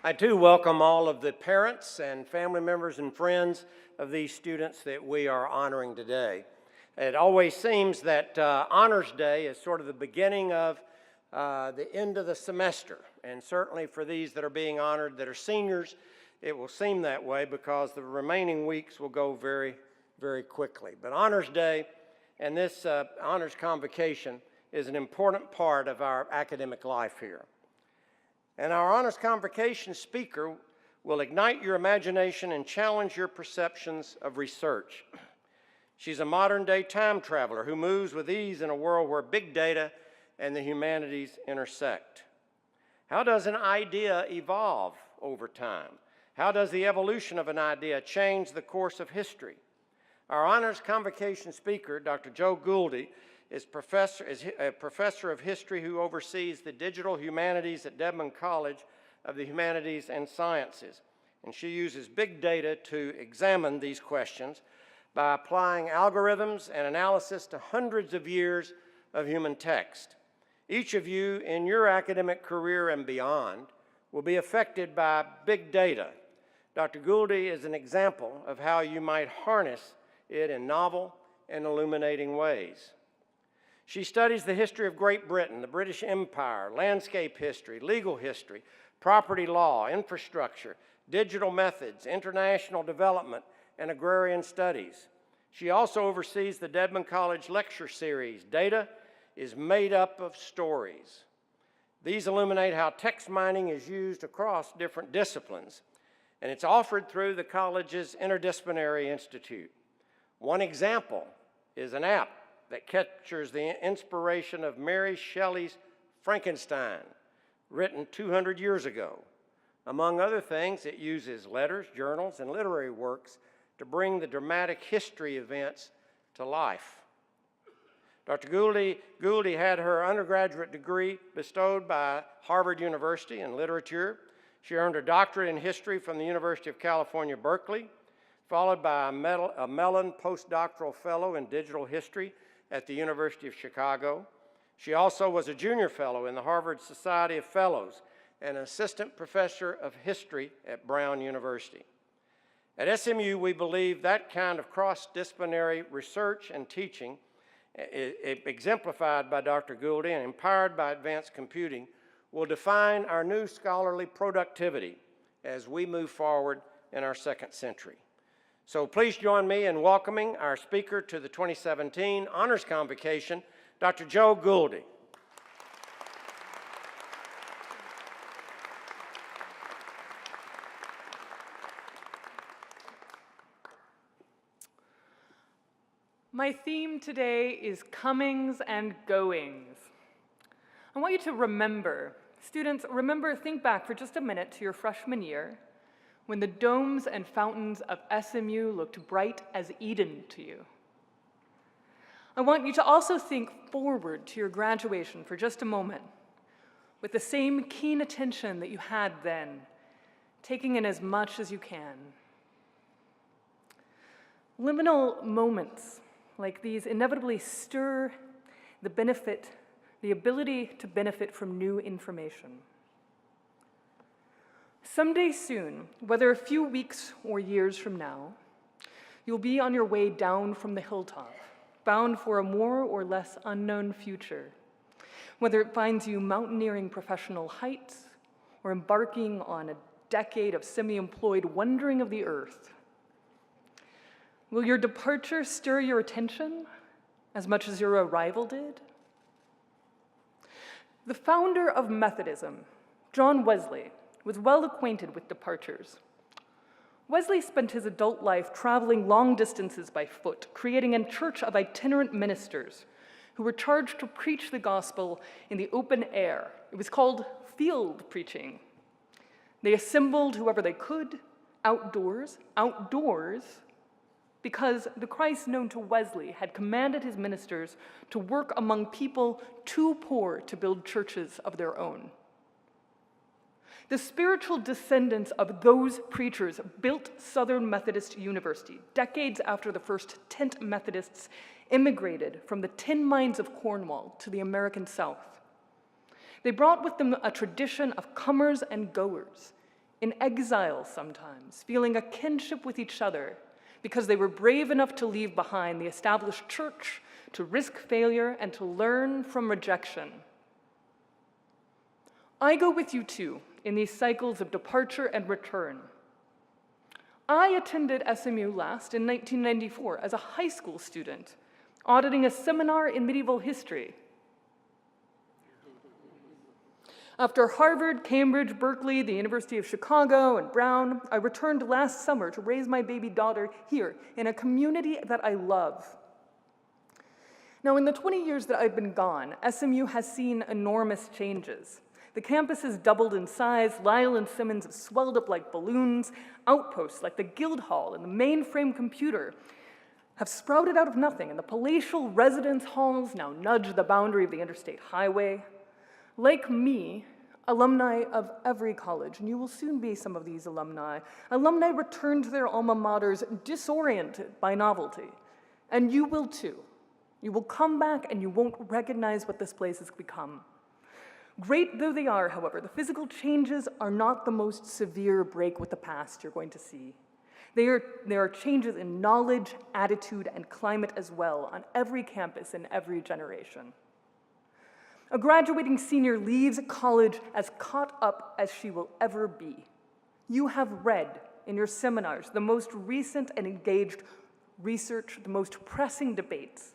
I too welcome all of the parents and family members and friends of these students that we are honoring today. It always seems that Honors Day is sort of the beginning of the end of the semester, and certainly for these that are being honored that are seniors, it will seem that way because the remaining weeks will go very, very quickly. But Honors Day and this Honors Convocation is an important part of our academic life here. And our Honors Convocation speaker will ignite your imagination and challenge your perceptions of research. She's a modern-day time traveler who moves with ease in a world where big data and the humanities intersect. How does an idea evolve over time? How does the evolution of an idea change the course of history? Our Honors Convocation speaker, Dr. Joe Guldi, is a professor of history who oversees the digital humanities at Dedman College of the Humanities and Sciences. And she uses big data to examine these questions by applying algorithms and analysis to hundreds of years of human text. Each of you in your academic career and beyond will be affected by big data. Dr. Guldi is an example of how you might harness it in novel and illuminating ways. She studies the history of Great Britain, the British Empire, landscape history, legal history, property law, infrastructure, digital methods, international development, and agrarian studies. She also oversees the Dedman College lecture series, Data is Made Up of Stories. These illuminate how text mining is used across different disciplines, and it's offered through the college's Interdisciplinary Institute. One example is an app that captures the inspiration of Mary Shelley's Frankenstein, written 200 years ago. Among other things, it uses letters, journals, and literary works to bring the dramatic history events to life. Dr. Guldi had her undergraduate degree bestowed by Harvard University in literature. She earned her doctorate in history from the University of California, Berkeley, followed by a Mellon postdoctoral fellow in digital history at the University of Chicago. She also was a junior fellow in the Harvard Society of Fellows and an assistant professor of history at Brown University. At SMU, we believe that kind of cross-disciplinary research and teaching, exemplified by Dr. Guldi and empowered by advanced computing, will define our new scholarly productivity as we move forward in our second century. So please join me in welcoming our speaker to the 2017 Honors Convocation, Dr. Joe Guldi. My theme today is comings and goings. I want you to remember, students, think back for just a minute to your freshman year when the domes and fountains of SMU looked bright as Eden to you. I want you to also think forward to your graduation for just a moment with the same keen attention that you had then, taking in as much as you can. Liminal moments like these inevitably stir the ability to benefit from new information. Someday soon, whether a few weeks or years from now, you'll be on your way down from the hilltop, bound for a more or less unknown future, whether it finds you mountaineering professional heights or embarking on a decade of semi-employed wandering of the earth. Will your departure stir your attention as much as your arrival did? The founder of Methodism, John Wesley, was well acquainted with departures. Wesley spent his adult life traveling long distances by foot, creating a church of itinerant ministers who were charged to preach the gospel in the open air. It was called field preaching. They assembled whoever they could, outdoors, because the Christ known to Wesley had commanded his ministers to work among people too poor to build churches of their own. The spiritual descendants of those preachers built Southern Methodist University decades after the first tent Methodists immigrated from the tin mines of Cornwall to the American South. They brought with them a tradition of comers and goers, in exile sometimes, feeling a kinship with each other because they were brave enough to leave behind the established church, to risk failure, and to learn from rejection. I go with you too in these cycles of departure and return. I attended SMU last in 1994 as a high school student, auditing a seminar in medieval history. After Harvard, Cambridge, Berkeley, the University of Chicago, and Brown, I returned last summer to raise my baby daughter here in a community that I love. Now, in the 20 years that I've been gone, SMU has seen enormous changes. The campus has doubled in size, Lyle and Simmons have swelled up like balloons, outposts like the Guildhall and the mainframe computer have sprouted out of nothing, and the palatial residence halls now nudge the boundary of the interstate highway. Like me, alumni of every college, and you will soon be some of these alumni return to their alma maters disoriented by novelty, and you will too. You will come back and you won't recognize what this place has become. Great though they are, however, the physical changes are not the most severe break with the past you're going to see. There are changes in knowledge, attitude, and climate as well on every campus in every generation. A graduating senior leaves college as caught up as she will ever be. You have read in your seminars the most recent and engaged research, the most pressing debates.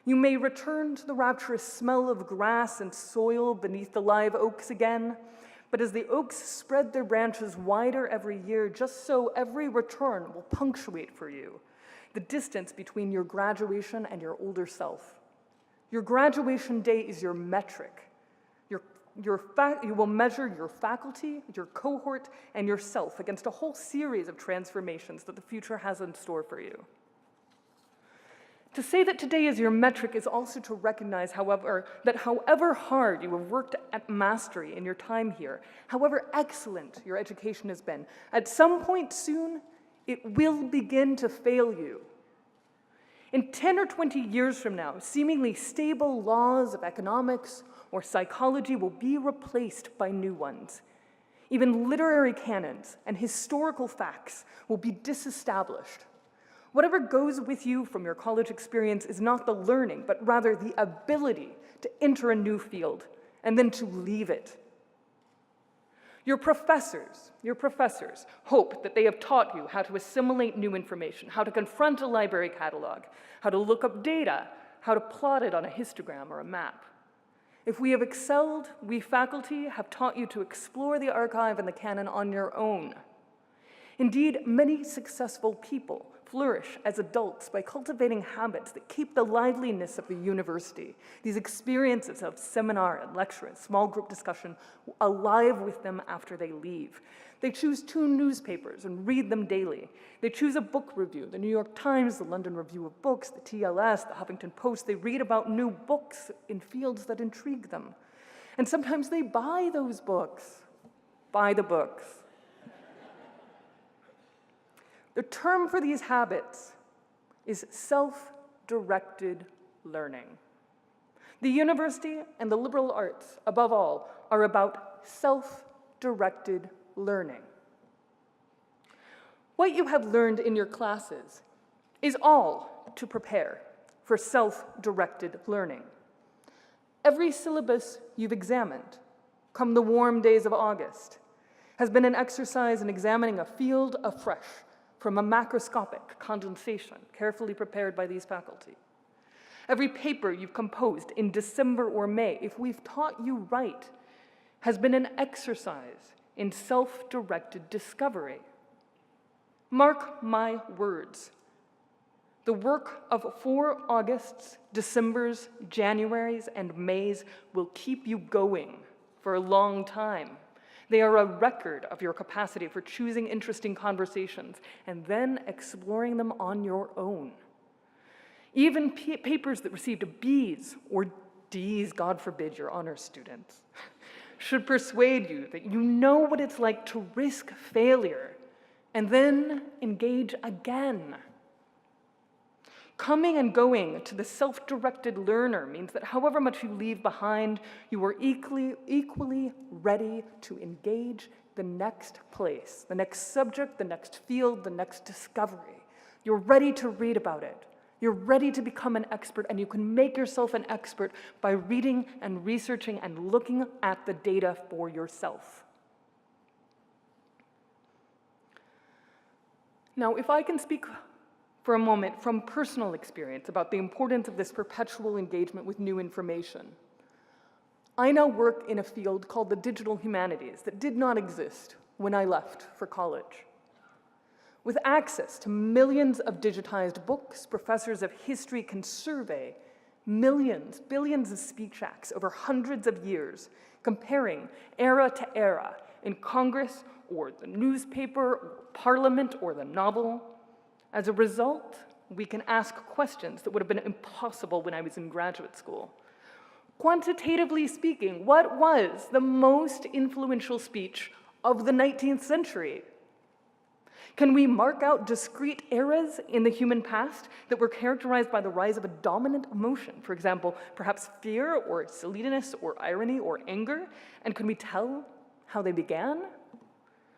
You may return to the rapturous smell of grass and soil beneath the live oaks again, but as the oaks spread their branches wider every year, just so every return will punctuate for you the distance between your graduation and your older self. Your graduation day is your metric. You will measure your faculty, your cohort, and yourself against a whole series of transformations that the future has in store for you. To say that today is your metric is also to recognize, however, that however hard you have worked at mastery in your time here, however excellent your education has been, at some point soon, it will begin to fail you. In 10 or 20 years from now, seemingly stable laws of economics or psychology will be replaced by new ones. Even literary canons and historical facts will be disestablished. Whatever goes with you from your college experience is not the learning, but rather the ability to enter a new field and then to leave it. Your professors hope that they have taught you how to assimilate new information, how to confront a library catalog, how to look up data, how to plot it on a histogram or a map. If we have excelled, we faculty have taught you to explore the archive and the canon on your own. Indeed, many successful people flourish as adults by cultivating habits that keep the liveliness of the university, these experiences of seminar and lecture and small group discussion, alive with them after they leave. They choose 2 newspapers and read them daily. They choose a book review, the New York Times, the London Review of Books, the TLS, the Huffington Post. They read about new books in fields that intrigue them. And sometimes they buy those books. Buy the books. The term for these habits is self-directed learning. The university and the liberal arts, above all, are about self-directed learning. What you have learned in your classes is all to prepare for self-directed learning. Every syllabus you've examined, come the warm days of August, has been an exercise in examining a field afresh from a macroscopic condensation carefully prepared by these faculty. Every paper you've composed in December or May, if we've taught you right, has been an exercise in self-directed discovery. Mark my words. The work of 4 Augusts, Decembers, Januaries, and Mays will keep you going for a long time. They are a record of your capacity for choosing interesting conversations and then exploring them on your own. Even papers that received B's or D's, God forbid you're honors students, should persuade you that you know what it's like to risk failure and then engage again. Coming and going to the self-directed learner means that however much you leave behind, you are equally ready to engage the next place, the next subject, the next field, the next discovery. You're ready to read about it. You're ready to become an expert, and you can make yourself an expert by reading and researching and looking at the data for yourself. Now, if I can speak for a moment from personal experience about the importance of this perpetual engagement with new information, I now work in a field called the digital humanities that did not exist when I left for college. With access to millions of digitized books, professors of history can survey millions, billions of speech acts over hundreds of years, comparing era to era in Congress or the newspaper or Parliament or the novel. As a result, we can ask questions that would have been impossible when I was in graduate school. Quantitatively speaking, what was the most influential speech of the 19th century? Can we mark out discrete eras in the human past that were characterized by the rise of a dominant emotion? For example, perhaps fear or silliness or irony or anger? And can we tell how they began?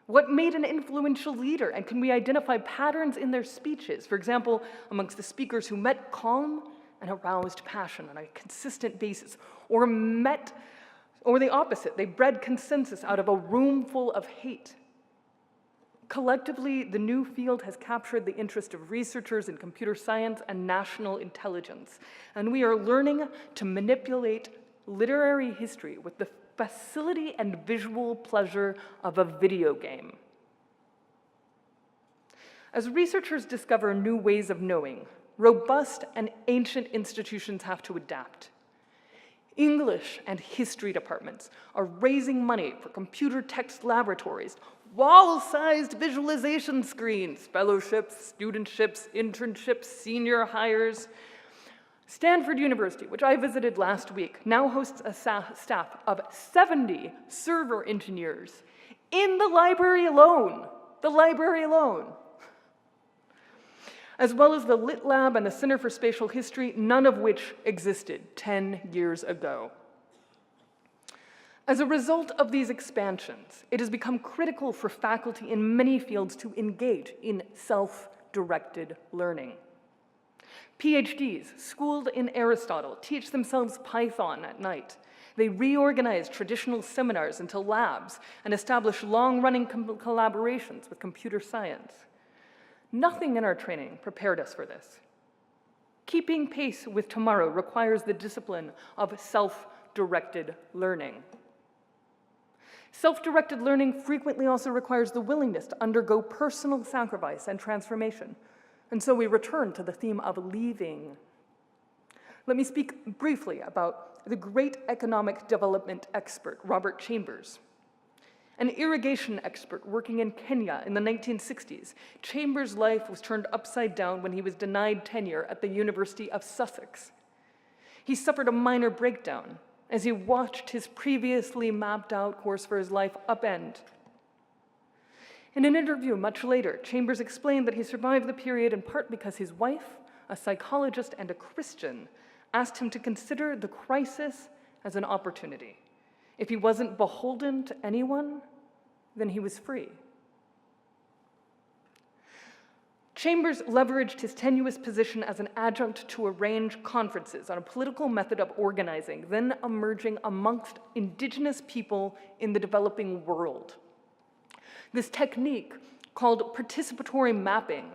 What made an influential leader? And can we identify patterns in their speeches? For example, amongst the speakers who met calm and aroused passion on a consistent basis, or the opposite, they bred consensus out of a room full of hate. Collectively, the new field has captured the interest of researchers in computer science and national intelligence, and we are learning to manipulate literary history with the facility and visual pleasure of a video game. As researchers discover new ways of knowing, robust and ancient institutions have to adapt. English and history departments are raising money for computer text laboratories, wall-sized visualization screens, fellowships, studentships, internships, senior hires. Stanford University, which I visited last week, now hosts a staff of 70 server engineers in the library alone, as well as the Lit Lab and the Center for Spatial History, none of which existed 10 years ago. As a result of these expansions, it has become critical for faculty in many fields to engage in self-directed learning. PhDs, schooled in Aristotle, teach themselves Python at night. They reorganize traditional seminars into labs and establish long-running collaborations with computer science. Nothing in our training prepared us for this. Keeping pace with tomorrow requires the discipline of self-directed learning. Self-directed learning frequently also requires the willingness to undergo personal sacrifice and transformation. And so we return to the theme of leaving. Let me speak briefly about the great economic development expert, Robert Chambers. An irrigation expert working in Kenya in the 1960s, Chambers' life was turned upside down when he was denied tenure at the University of Sussex. He suffered a minor breakdown as he watched his previously mapped out course for his life upend. In an interview much later, Chambers explained that he survived the period in part because his wife, a psychologist and a Christian, asked him to consider the crisis as an opportunity. If he wasn't beholden to anyone, then he was free. Chambers leveraged his tenuous position as an adjunct to arrange conferences on a political method of organizing, then emerging amongst indigenous people in the developing world. This technique, called participatory mapping,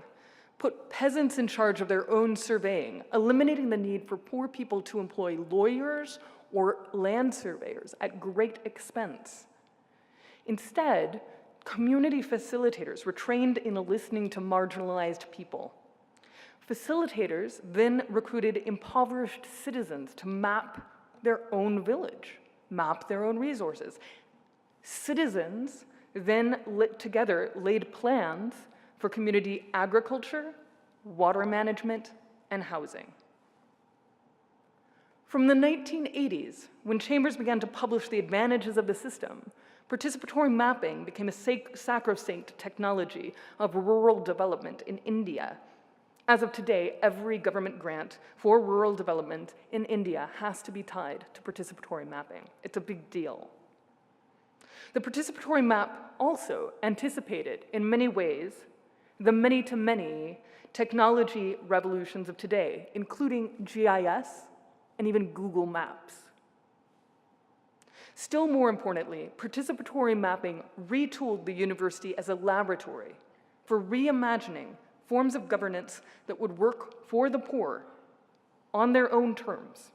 put peasants in charge of their own surveying, eliminating the need for poor people to employ lawyers or land surveyors at great expense. Instead, community facilitators were trained in listening to marginalized people. Facilitators then recruited impoverished citizens to map their own village, map their own resources. Citizens then laid plans for community agriculture, water management, and housing. From the 1980s, when Chambers began to publish the advantages of the system, participatory mapping became a sacrosanct technology of rural development in India. As of today, every government grant for rural development in India has to be tied to participatory mapping. It's a big deal. The participatory map also anticipated, in many ways, the many-to-many technology revolutions of today, including GIS and even Google Maps. Still more importantly, participatory mapping retooled the university as a laboratory for reimagining forms of governance that would work for the poor on their own terms.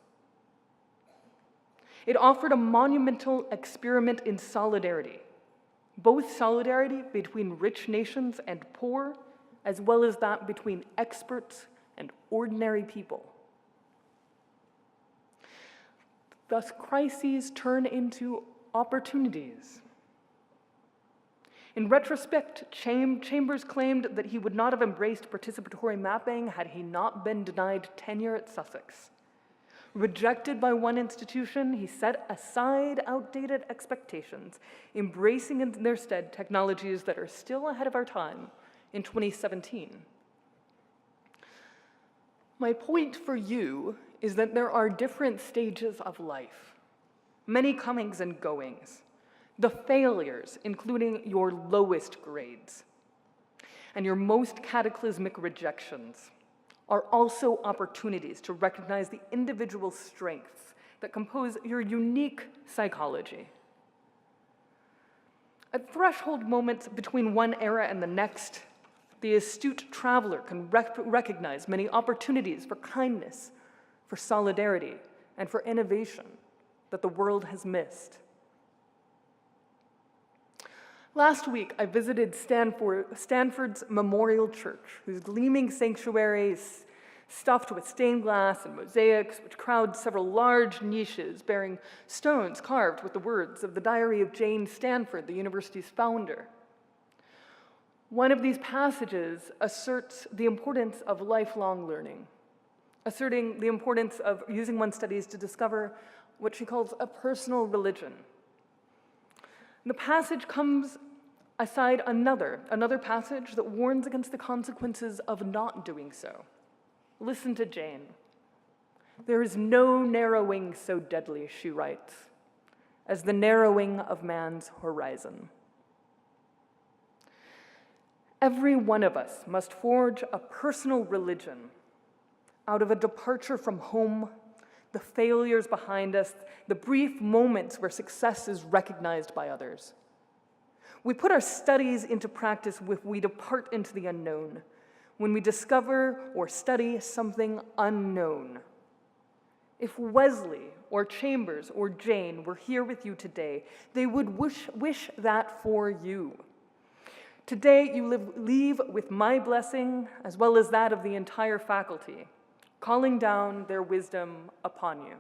It offered a monumental experiment in solidarity, both solidarity between rich nations and poor, as well as that between experts and ordinary people. Thus, crises turn into opportunities. In retrospect, Chambers claimed that he would not have embraced participatory mapping had he not been denied tenure at Sussex. Rejected by one institution, he set aside outdated expectations, embracing in their stead technologies that are still ahead of our time in 2017. My point for you is that there are different stages of life, many comings and goings, the failures, including your lowest grades, and your most cataclysmic rejections, are also opportunities to recognize the individual strengths that compose your unique psychology. At threshold moments between one era and the next, the astute traveler can recognize many opportunities for kindness, for solidarity, and for innovation that the world has missed. Last week, I visited Stanford's Memorial Church, whose gleaming sanctuary is stuffed with stained glass and mosaics, which crowd several large niches bearing stones carved with the words of the Diary of Jane Stanford, the university's founder. One of these passages asserts the importance of lifelong learning, asserting the importance of using one's studies to discover what she calls a personal religion. The passage comes aside another passage that warns against the consequences of not doing so. Listen to Jane. "There is no narrowing so deadly," she writes, "as the narrowing of man's horizon." Every one of us must forge a personal religion out of a departure from home, the failures behind us, the brief moments where success is recognized by others. We put our studies into practice when we depart into the unknown, when we discover or study something unknown. If Wesley or Chambers or Jane were here with you today, they would wish that for you. Today, you leave with my blessing, as well as that of the entire faculty, calling down their wisdom upon you.